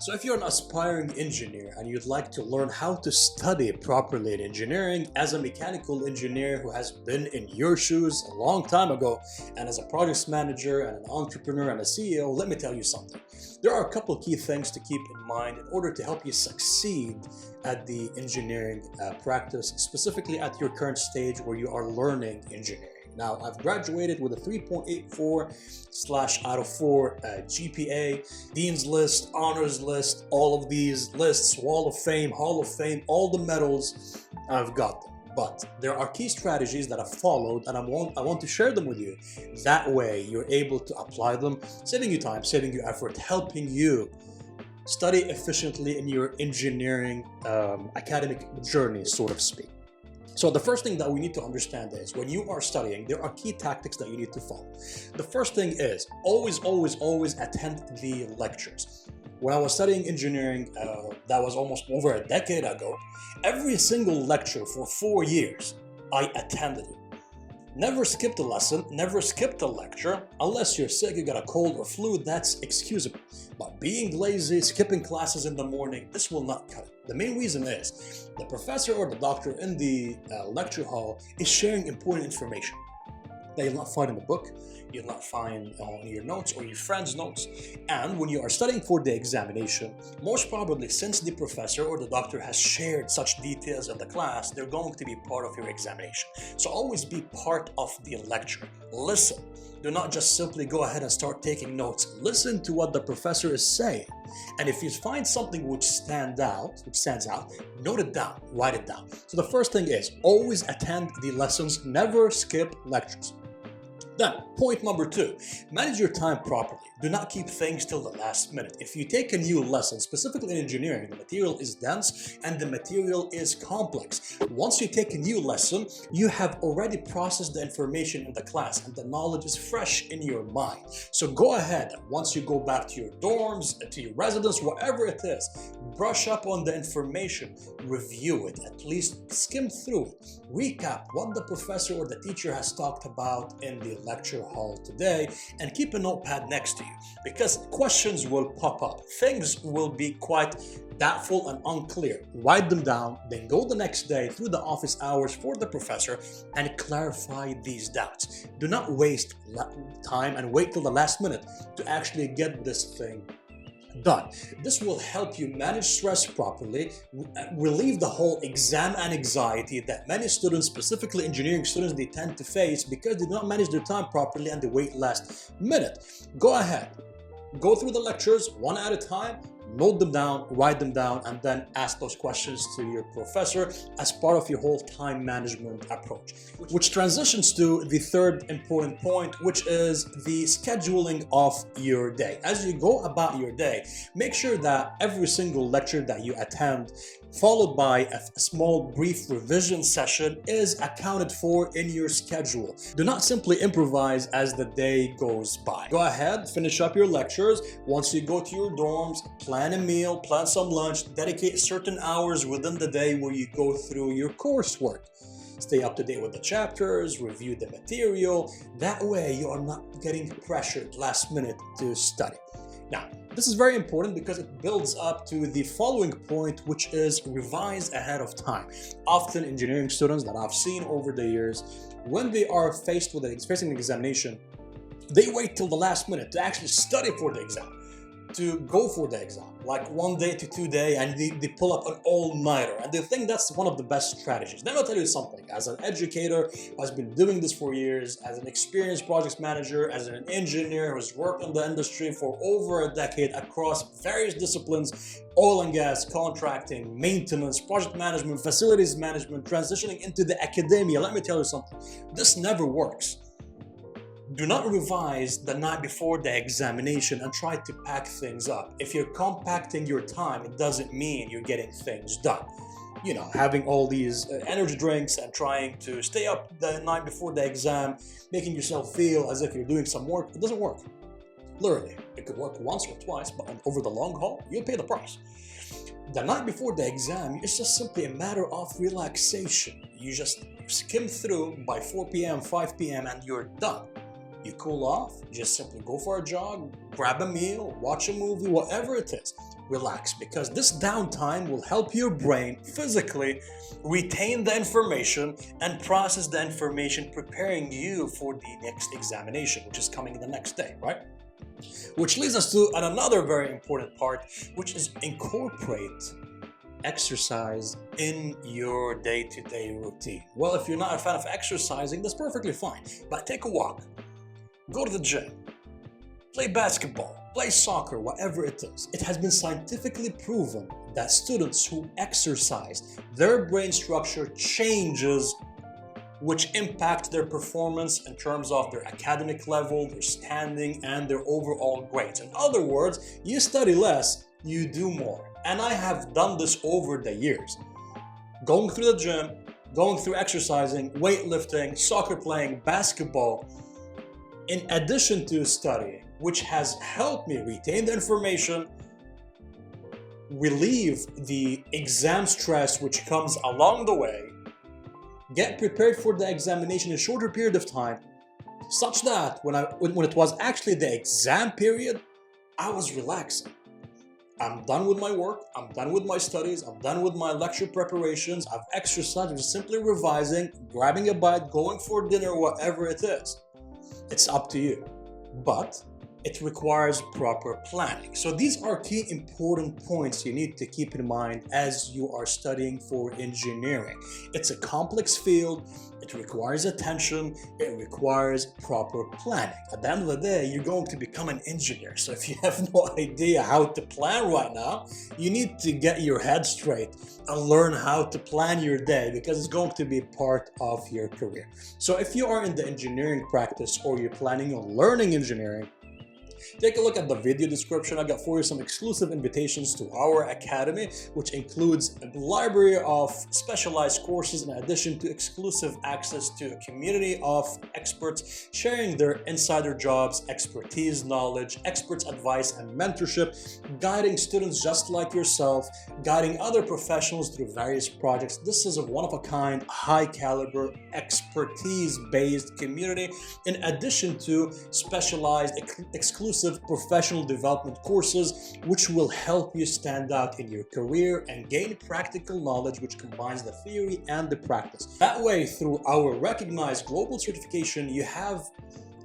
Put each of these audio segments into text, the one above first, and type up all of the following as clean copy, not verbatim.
So if you're an aspiring engineer and you'd like to learn how to study properly in engineering as a mechanical engineer who has been in your shoes a long time ago, and as a project manager and an entrepreneur and a CEO, let me tell you something. There are a couple key things to keep in mind in order to help you succeed at the engineering practice, specifically at your current stage where you are learning engineering. Now, I've graduated with a 3.84 out of 4 GPA, Dean's List, Honors List, all of these lists, Wall of Fame, Hall of Fame, all the medals, I've got them. But there are key strategies that I've followed and I want to share them with you. That way, you're able to apply them, saving you time, saving you effort, helping you study efficiently in your engineering academic journey, so to speak. So the first thing that we need to understand is when you are studying, there are key tactics that you need to follow. The first thing is always attend the lectures. When I was studying engineering, that was almost over a decade ago, every single lecture for 4 years, I attended it. Never skipped a lesson, never skipped a lecture, unless you're sick, you got a cold or flu, that's excusable. But being lazy, skipping classes in the morning, this will not cut it. The main reason is the professor or the doctor in the lecture hall is sharing important information that you'll not find in the book, you'll not find on your notes or your friend's notes. And when you are studying for the examination, most probably since the professor or the doctor has shared such details in the class, they're going to be part of your examination. So always be part of the lecture. Listen. Do not just simply go ahead and start taking notes. Listen to what the professor is saying. And if you find something which stands out, note it down, write it down. So the first thing is always attend the lessons, never skip lectures. Then, point number 2, manage your time properly. Do not keep things till the last minute. If you take a new lesson, specifically in engineering, the material is dense and the material is complex. Once you take a new lesson, you have already processed the information in the class and the knowledge is fresh in your mind. So go ahead, once you go back to your dorms, to your residence, whatever it is, brush up on the information, review it, at least skim through it, recap what the professor or the teacher has talked about in the lecture hall today, and keep a notepad next to you because questions will pop up. Things will be quite doubtful and unclear. Write them down, then go the next day through the office hours for the professor and clarify these doubts. Do not waste time and wait till the last minute to actually get this thing done. This will help you manage stress properly, relieve the whole exam anxiety that many students, specifically engineering students, they tend to face because they do not manage their time properly and they wait last minute. Go ahead, go through the lectures one at a time, note them down, write them down, and then ask those questions to your professor as part of your whole time management approach. Which transitions to the third important point, which is the scheduling of your day. As you go about your day, make sure that every single lecture that you attend, followed by a small brief revision session, is accounted for in your schedule. Do not simply improvise as the day goes by. Go ahead, finish up your lectures. Once you go to your dorms, plan a meal, plan some lunch, dedicate certain hours within the day where you go through your coursework. Stay up to date with the chapters, review the material. That way you are not getting pressured last minute to study. Now, this is very important because it builds up to the following point, which is revise ahead of time. Often engineering students that I've seen over the years, when they are facing an examination, they wait till the last minute to actually study for the exam, to go for the exam, like 1 day to 2 days, and they pull up an all-nighter, and they think that's one of the best strategies. Then I'll tell you something, as an educator who has been doing this for years, as an experienced project manager, as an engineer who's worked in the industry for over a decade across various disciplines, oil and gas, contracting, maintenance, project management, facilities management, transitioning into the academia, let me tell you something, this never works. Do not revise the night before the examination and try to pack things up. If you're compacting your time, it doesn't mean you're getting things done. You know, having all these energy drinks and trying to stay up the night before the exam, making yourself feel as if you're doing some work, it doesn't work. Literally, it could work once or twice, but over the long haul, you'll pay the price. The night before the exam, it's just simply a matter of relaxation. You just skim through by 4 p.m., 5 p.m., and you're done. you cool off, just simply go for a jog, grab a meal, watch a movie, whatever it is. Relax, because this downtime will help your brain physically retain the information and process the information, preparing you for the next examination, which is coming the next day, right? Which leads us to another very important part, which is incorporate exercise in your day-to-day routine. Well, if you're not a fan of exercising, that's perfectly fine, but take a walk, go to the gym, play basketball, play soccer, whatever it is. It has been scientifically proven that students who exercise, their brain structure changes, which impact their performance in terms of their academic level, their standing, and their overall grades. In other words, you study less, you do more. And I have done this over the years. Going through the gym, going through exercising, weightlifting, soccer playing, basketball, in addition to studying, which has helped me retain the information, relieve the exam stress which comes along the way, get prepared for the examination in a shorter period of time, such that when it was actually the exam period, I was relaxing. I'm done with my work, I'm done with my studies, I'm done with my lecture preparations, I've exercised, I'm just simply revising, grabbing a bite, going for dinner, whatever it is. It's up to you. But it requires proper planning. So these are key important points you need to keep in mind as you are studying for engineering. It's a complex field, it requires attention, it requires proper planning. At the end of the day, you're going to become an engineer. So if you have no idea how to plan right now, you need to get your head straight and learn how to plan your day, because it's going to be part of your career. So if you are in the engineering practice or you're planning on learning engineering, take a look at the video description. I got for you some exclusive invitations to our academy, which includes a library of specialized courses in addition to exclusive access to a community of experts sharing their insider jobs, expertise, knowledge, experts' advice, and mentorship, guiding students just like yourself, guiding other professionals through various projects. This is a one-of-a-kind, high-caliber, expertise-based community, in addition to specialized, exclusive professional development courses which will help you stand out in your career and gain practical knowledge which combines the theory and the practice. That way, through our recognized global certification, you have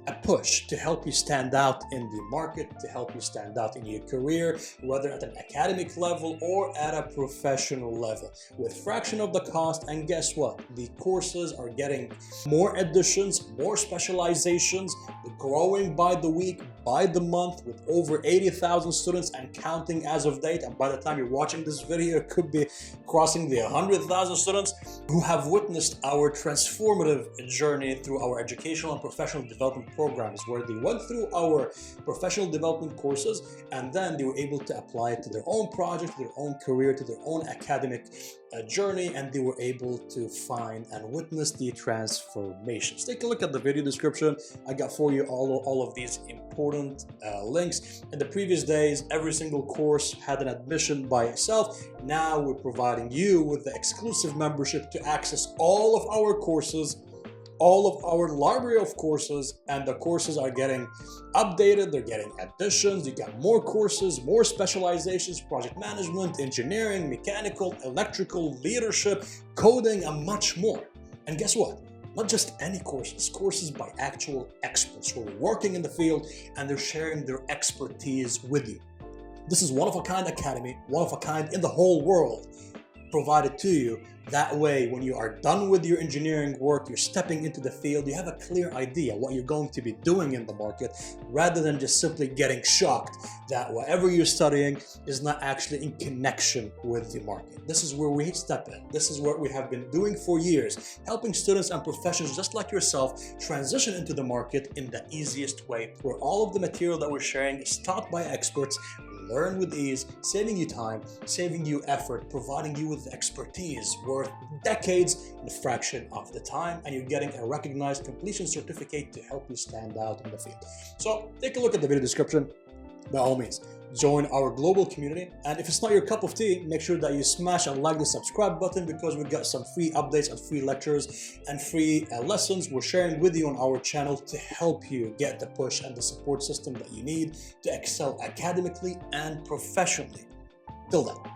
a push to help you stand out in the market, to help you stand out in your career, whether at an academic level or at a professional level, with fraction of the cost. And guess what? The courses are getting more additions, more specializations, growing by the week, by the month, with over 80,000 students and counting as of date. And by the time you're watching this video, it could be crossing the 100,000 students who have witnessed our transformative journey through our educational and professional development programs, where they went through our professional development courses and then they were able to apply it to their own project, to their own career, to their own academic journey, and they were able to find and witness the transformations. Take a look at the video description. I got for you all of these important links. In the previous days, every single course had an admission by itself. Now we're providing you with the exclusive membership to access all of our courses, all of our library of courses, and the courses are getting updated, they're getting additions, you got more courses, more specializations, project management, engineering, mechanical, electrical, leadership, coding, and much more. And guess what? Not just any courses, courses by actual experts who are working in the field and they're sharing their expertise with you. This is one-of-a-kind academy, one-of-a-kind in the whole world, provided to you. That way, when you are done with your engineering work, you're stepping into the field, you have a clear idea what you're going to be doing in the market, rather than just simply getting shocked that whatever you're studying is not actually in connection with the market. This is where we step in. This is what we have been doing for years, helping students and professionals just like yourself transition into the market in the easiest way, where all of the material that we're sharing is taught by experts. Learn with ease, saving you time, saving you effort, providing you with expertise worth decades in a fraction of the time, and you're getting a recognized completion certificate to help you stand out in the field. So take a look at the video description. By all means, join our global community. And if it's not your cup of tea, make sure that you smash and like the subscribe button, because we've got some free updates and free lectures and free lessons we're sharing with you on our channel to help you get the push and the support system that you need to excel academically and professionally. Till then.